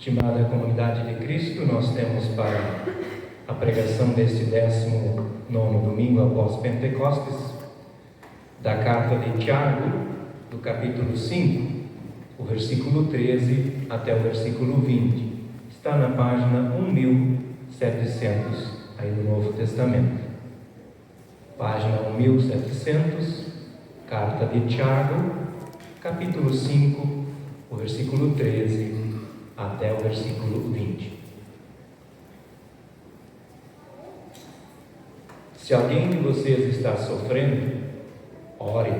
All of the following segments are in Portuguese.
Estimada comunidade de Cristo, nós temos para a pregação deste 19º domingo após Pentecostes, da carta de Tiago, do capítulo 5, o versículo 13 até o versículo 20. Está na página 1700 aí do Novo Testamento. Página 1700, carta de Tiago, capítulo 5, o versículo 13 até o versículo 20. Se alguém de vocês está sofrendo, ore.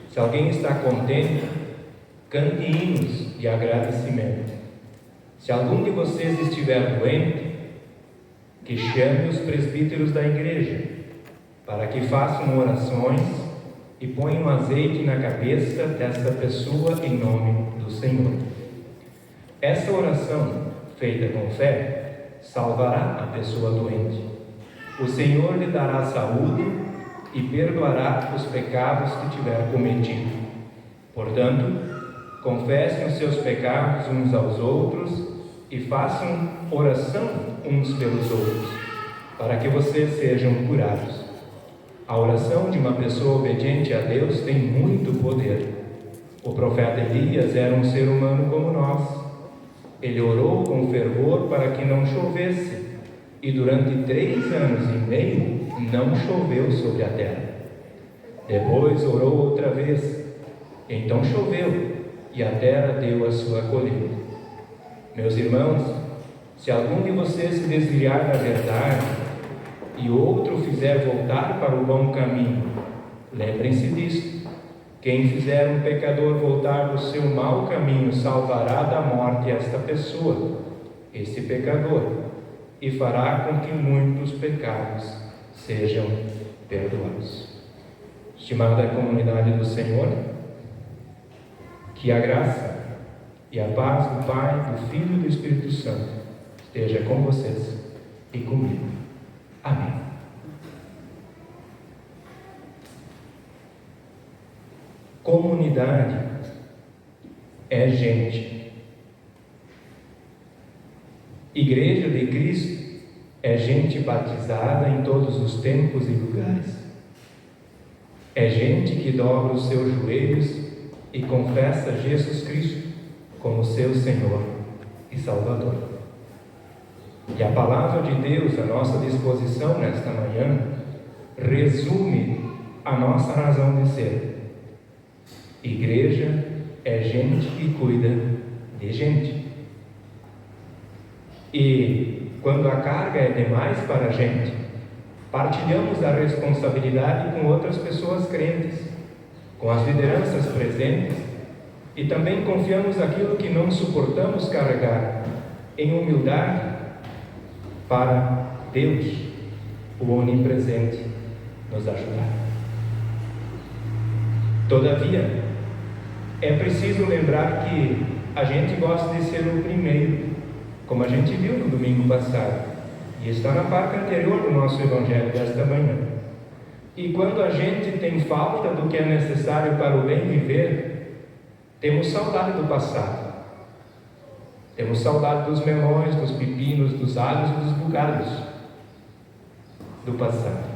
Se alguém está contente, cante hinos de agradecimento. Se algum de vocês estiver doente, que chame os presbíteros da igreja, para que façam orações e ponham azeite na cabeça desta pessoa em nome do Senhor. Essa oração, feita com fé, salvará a pessoa doente. O Senhor lhe dará saúde e perdoará os pecados que tiver cometido. Portanto, confessem os seus pecados uns aos outros e façam oração uns pelos outros, para que vocês sejam curados. A oração de uma pessoa obediente a Deus tem muito poder. O profeta Elias era um ser humano como nós. Ele orou com fervor para que não chovesse, e durante 3 anos e meio não choveu sobre a terra. Depois orou outra vez, então choveu, e a terra deu a sua colheita. Meus irmãos, se algum de vocês se desviar da verdade e outro fizer voltar para o bom caminho, lembrem-se disto: quem fizer um pecador voltar do seu mau caminho salvará da morte esta pessoa, este pecador, e fará com que muitos pecados sejam perdoados. Estimada comunidade do Senhor, que a graça e a paz do Pai, do Filho e do Espírito Santo esteja com vocês e comigo. Amém. Comunidade é gente. Igreja de Cristo é gente batizada em todos os tempos e lugares. É gente que dobra os seus joelhos e confessa Jesus Cristo como seu Senhor e Salvador. E a palavra de Deus à nossa disposição nesta manhã resume a nossa razão de ser. Igreja é gente que cuida de gente. E quando a carga é demais para a gente, partilhamos a responsabilidade com outras pessoas crentes, com as lideranças presentes, e também confiamos aquilo que não suportamos carregar em humildade para Deus, o onipresente, nos ajudar. Todavia, é preciso lembrar que a gente gosta de ser o primeiro, como a gente viu no domingo passado, e está na parte anterior do nosso evangelho desta manhã. E quando a gente tem falta do que é necessário para o bem viver, temos saudade do passado. Temos saudade dos melões, dos pepinos, dos alhos e dos bugalhos do passado.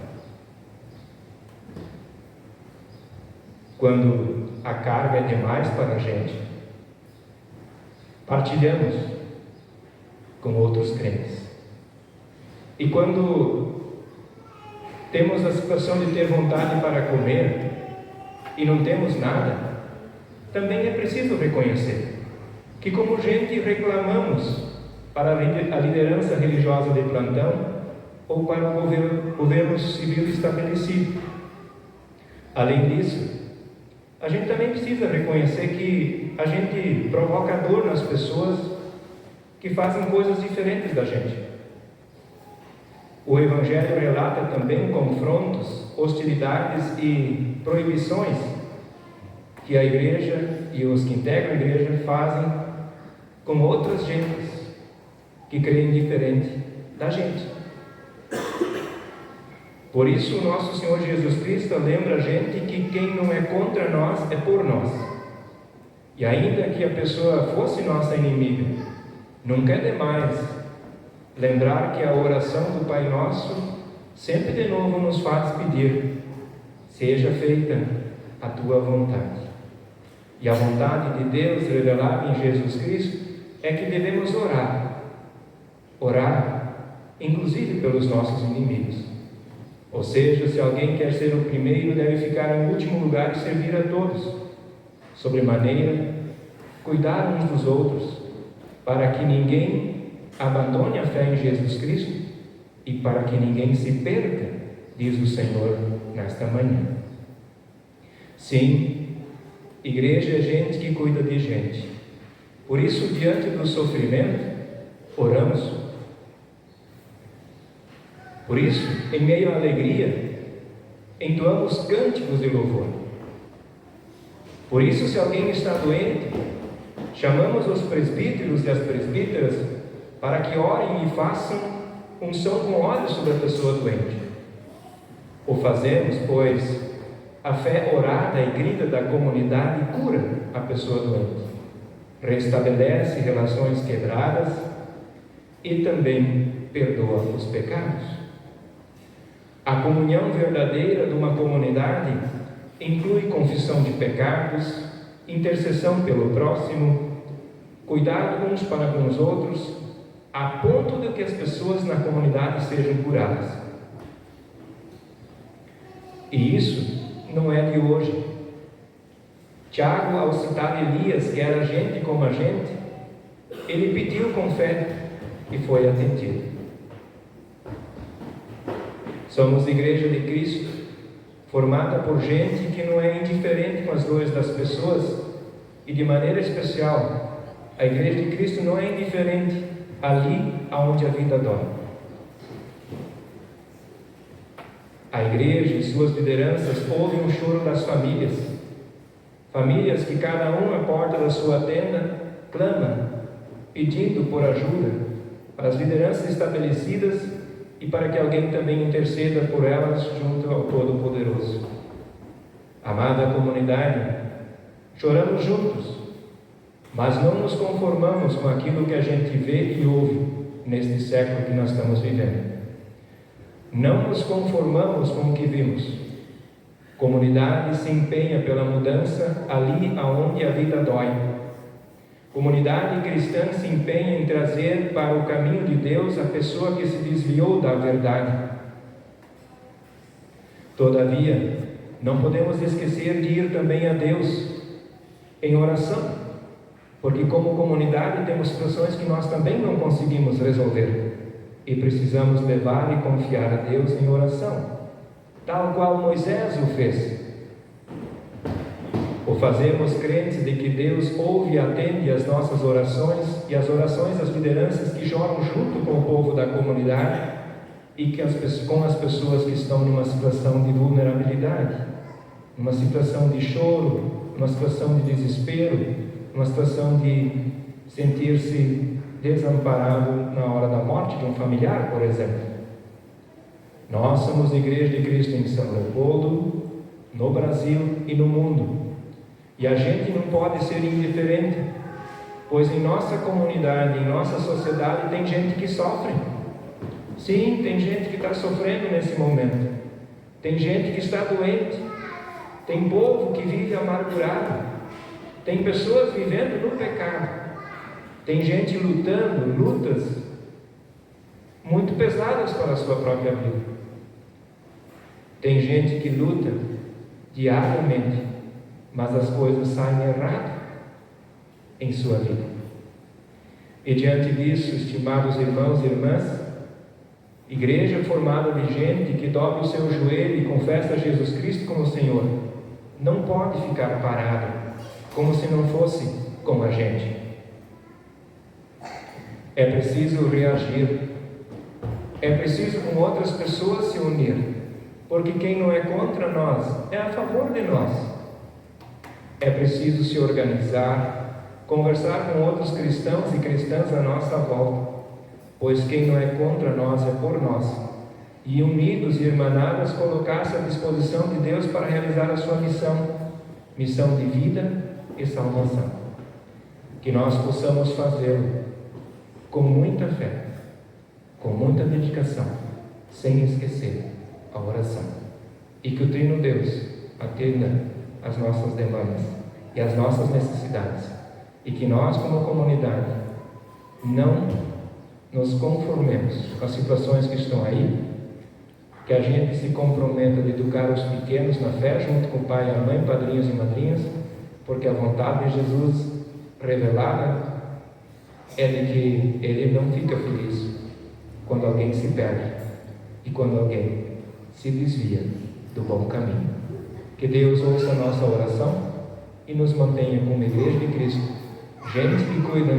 Quando a carga é demais para a gente, partilhamos com outros crentes. E quando temos a situação de ter vontade para comer e não temos nada, também é preciso reconhecer que, como gente, reclamamos para a liderança religiosa de plantão ou para o governo civil estabelecido. Além disso, a gente também precisa reconhecer que a gente provoca dor nas pessoas que fazem coisas diferentes da gente. O Evangelho relata também confrontos, hostilidades e proibições que a igreja e os que integram a igreja fazem com outras gentes que creem diferente da gente. Por isso, o nosso Senhor Jesus Cristo lembra a gente que quem não é contra nós é por nós. E ainda que a pessoa fosse nossa inimiga, Nunca é demais lembrar que a oração do Pai Nosso sempre de novo nos faz pedir: seja feita a tua vontade. E a vontade de Deus revelada em Jesus Cristo é que devemos orar. Orar, inclusive pelos nossos inimigos. Ou seja, se alguém quer ser o primeiro, deve ficar em último lugar e servir a todos. Sobremaneira, cuidar uns dos outros, para que ninguém abandone a fé em Jesus Cristo e para que ninguém se perca, diz o Senhor nesta manhã. Sim, igreja é gente que cuida de gente. Por isso, diante do sofrimento, oramos. Por isso, em meio à alegria, entoamos cânticos de louvor. Por isso, se alguém está doente, chamamos os presbíteros e as presbíteras para que orem e façam unção com óleo sobre a pessoa doente. O fazemos, pois a fé orada e grita da comunidade cura a pessoa doente, restabelece relações quebradas e também perdoa os pecados. A comunhão verdadeira de uma comunidade inclui confissão de pecados, intercessão pelo próximo, cuidado uns para com os outros, a ponto de que as pessoas na comunidade sejam curadas. E isso não é de hoje. Tiago, ao citar Elias, que era gente como a gente, ele pediu com fé e foi atendido. Somos Igreja de Cristo, formada por gente que não é indiferente com as dores das pessoas, e de maneira especial, a Igreja de Cristo não é indiferente ali aonde a vida dói. A Igreja e suas lideranças ouvem o choro das famílias, famílias que cada um à porta da sua tenda clama, pedindo por ajuda para as lideranças estabelecidas e para que alguém também interceda por elas junto ao Todo-Poderoso. Amada comunidade, choramos juntos, mas não nos conformamos com aquilo que a gente vê e ouve neste século que nós estamos vivendo. Não nos conformamos com o que vimos. Comunidade se empenha pela mudança ali aonde a vida dói. Comunidade cristã se empenha em trazer para o caminho de Deus a pessoa que se desviou da verdade. Todavia, não podemos esquecer de ir também a Deus em oração, porque como comunidade temos situações que nós também não conseguimos resolver e precisamos levar e confiar a Deus em oração, tal qual Moisés o fez. O fazemos crentes de que Deus ouve e atende as nossas orações e as orações das lideranças que choram junto com o povo da comunidade e com as pessoas que estão numa situação de vulnerabilidade, numa situação de choro, numa situação de desespero, numa situação de sentir-se desamparado na hora da morte de um familiar, por exemplo. Nós somos Igreja de Cristo em São Leopoldo, no Brasil e no mundo. E a gente não pode ser indiferente, pois em nossa comunidade, em nossa sociedade, tem gente que sofre. Sim, tem gente que está sofrendo nesse momento. Tem gente que está doente. Tem povo que vive amargurado. Tem pessoas vivendo no pecado. Tem gente lutando, lutas muito pesadas para a sua própria vida. Tem gente que luta diariamente, mas as coisas saem errado em sua vida. E diante disso, estimados irmãos e irmãs, igreja formada de gente que dobra o seu joelho e confessa Jesus Cristo como Senhor, não pode ficar parada, como se não fosse com a gente. É preciso reagir. É preciso com outras pessoas se unir, porque quem não é contra nós é a favor de nós. É preciso se organizar, conversar com outros cristãos e cristãs à nossa volta, pois quem não é contra nós é por nós, e unidos e irmanados colocar-se à disposição de Deus para realizar a sua missão de vida e salvação. Que nós possamos fazê-lo com muita fé, com muita dedicação, sem esquecer a oração. E que o Trino Deus atenda às nossas demandas e às nossas necessidades. E que nós, como comunidade, não nos conformemos com as situações que estão aí, que a gente se comprometa de educar os pequenos na fé, junto com o pai e a mãe, padrinhos e madrinhas, porque a vontade de Jesus revelada é de que Ele não fica feliz quando alguém se perde e quando alguém se desvia do bom caminho. Que Deus ouça a nossa oração e nos mantenha como Igreja de Cristo, gente que cuida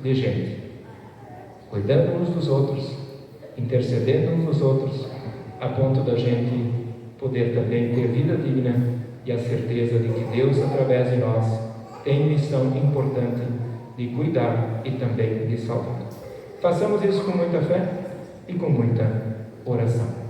de gente, cuidando uns dos outros, intercedendo uns dos outros, a ponto da gente poder também ter vida digna e a certeza de que Deus, através de nós, tem missão importante de cuidar e também de salvar. Façamos isso com muita fé e com muita oração.